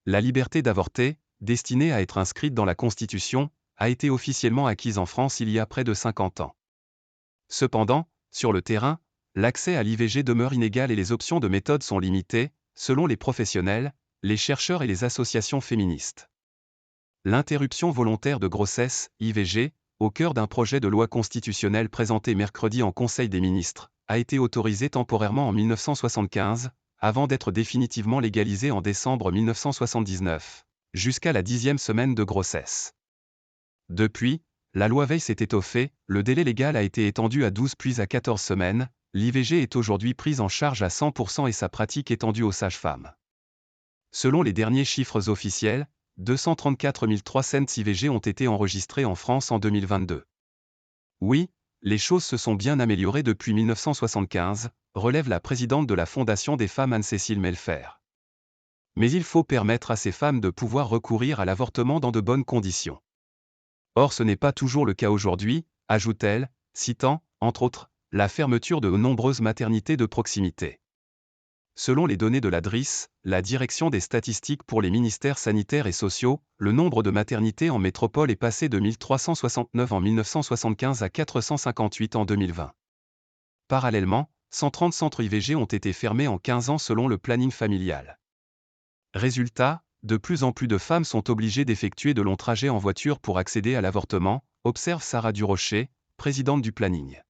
La liberté d'avorter, destinée à être inscrite dans la Constitution, a été officiellement acquise en France il y a près de 50 ans. Cependant, sur le terrain, l'accès à l'IVG demeure inégal et les options de méthode sont limitées, selon les professionnels, les chercheurs et les associations féministes. L'interruption volontaire de grossesse, IVG, au cœur d'un projet de loi constitutionnelle présenté mercredi en Conseil des ministres, a été autorisée temporairement en 1975, avant d'être définitivement légalisée en décembre 1979, jusqu'à la 10e semaine de grossesse. Depuis, la loi Veil s'est étoffée, le délai légal a été étendu à 12 puis à 14 semaines, l'IVG est aujourd'hui prise en charge à 100% et sa pratique étendue aux sages-femmes. Selon les derniers chiffres officiels, 234 300 IVG ont été enregistrés en France en 2022. Oui, les choses se sont bien améliorées depuis 1975, relève la présidente de la Fondation des femmes Anne-Cécile Melfer. Mais il faut permettre à ces femmes de pouvoir recourir à l'avortement dans de bonnes conditions. Or ce n'est pas toujours le cas aujourd'hui, ajoute-t-elle, citant, entre autres, la fermeture de nombreuses maternités de proximité. Selon les données de la DRIS, la Direction des statistiques pour les ministères sanitaires et sociaux, le nombre de maternités en métropole est passé de 1369 en 1975 à 458 en 2020. Parallèlement, 130 centres IVG ont été fermés en 15 ans selon le planning familial. Résultat, de plus en plus de femmes sont obligées d'effectuer de longs trajets en voiture pour accéder à l'avortement, observe Sarah Durocher, présidente du planning.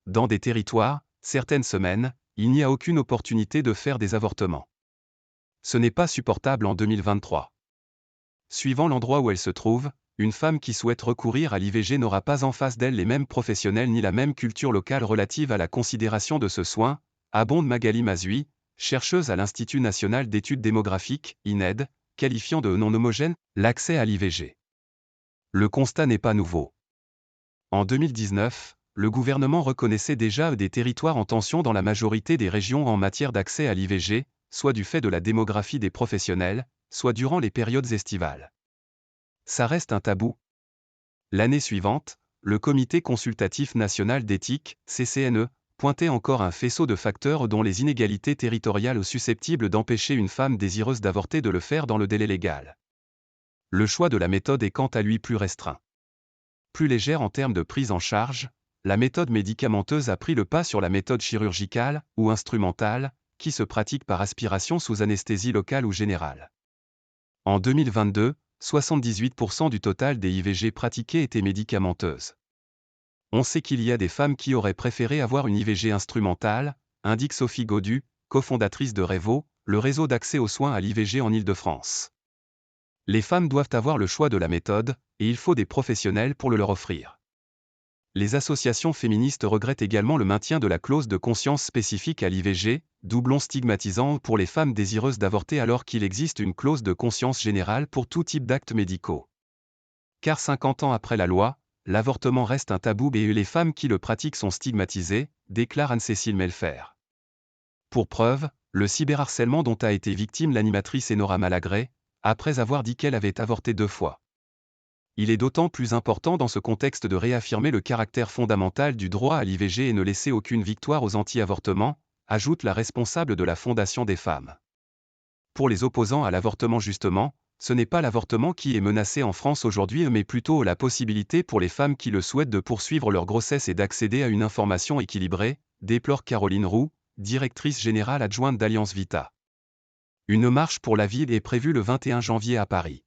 Dans des territoires, certaines semaines, il n'y a aucune opportunité de faire des avortements. Ce n'est pas supportable en 2023. Suivant l'endroit où elle se trouve, une femme qui souhaite recourir à l'IVG n'aura pas en face d'elle les mêmes professionnels ni la même culture locale relative à la considération de ce soin, abonde Magali Mazui, chercheuse à l'Institut national d'études démographiques, INED, qualifiant de non homogène l'accès à l'IVG. Le constat n'est pas nouveau. En 2019, le gouvernement reconnaissait déjà des territoires en tension dans la majorité des régions en matière d'accès à l'IVG, soit du fait de la démographie des professionnels, soit durant les périodes estivales. Ça reste un tabou. L'année suivante, le Comité consultatif national d'éthique, CCNE, pointait encore un faisceau de facteurs dont les inégalités territoriales susceptibles d'empêcher une femme désireuse d'avorter de le faire dans le délai légal. Le choix de la méthode est quant à lui plus restreint. Plus légère en termes de prise en charge, la méthode médicamenteuse a pris le pas sur la méthode chirurgicale, ou instrumentale, qui se pratique par aspiration sous anesthésie locale ou générale. En 2022, 78% du total des IVG pratiquées étaient médicamenteuses. On sait qu'il y a des femmes qui auraient préféré avoir une IVG instrumentale, indique Sophie Godu, cofondatrice de Revo, le réseau d'accès aux soins à l'IVG en Île-de-France. Les femmes doivent avoir le choix de la méthode, et il faut des professionnels pour le leur offrir. Les associations féministes regrettent également le maintien de la clause de conscience spécifique à l'IVG, doublon stigmatisant pour les femmes désireuses d'avorter alors qu'il existe une clause de conscience générale pour tout type d'actes médicaux. Car 50 ans après la loi, l'avortement reste un tabou et les femmes qui le pratiquent sont stigmatisées, déclare Anne-Cécile Melfer. Pour preuve, le cyberharcèlement dont a été victime l'animatrice Enora Malagré, après avoir dit qu'elle avait avorté 2 fois. Il est d'autant plus important dans ce contexte de réaffirmer le caractère fondamental du droit à l'IVG et ne laisser aucune victoire aux anti-avortements, ajoute la responsable de la Fondation des femmes. Pour les opposants à l'avortement justement, ce n'est pas l'avortement qui est menacé en France aujourd'hui mais plutôt la possibilité pour les femmes qui le souhaitent de poursuivre leur grossesse et d'accéder à une information équilibrée, déplore Caroline Roux, directrice générale adjointe d'Alliance Vita. Une marche pour la vie est prévue le 21 janvier à Paris.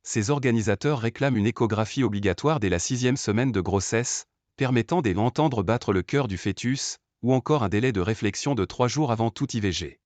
Ces organisateurs réclament une échographie obligatoire dès la 6e semaine de grossesse, permettant d'entendre battre le cœur du fœtus, ou encore un délai de réflexion de 3 jours avant toute IVG.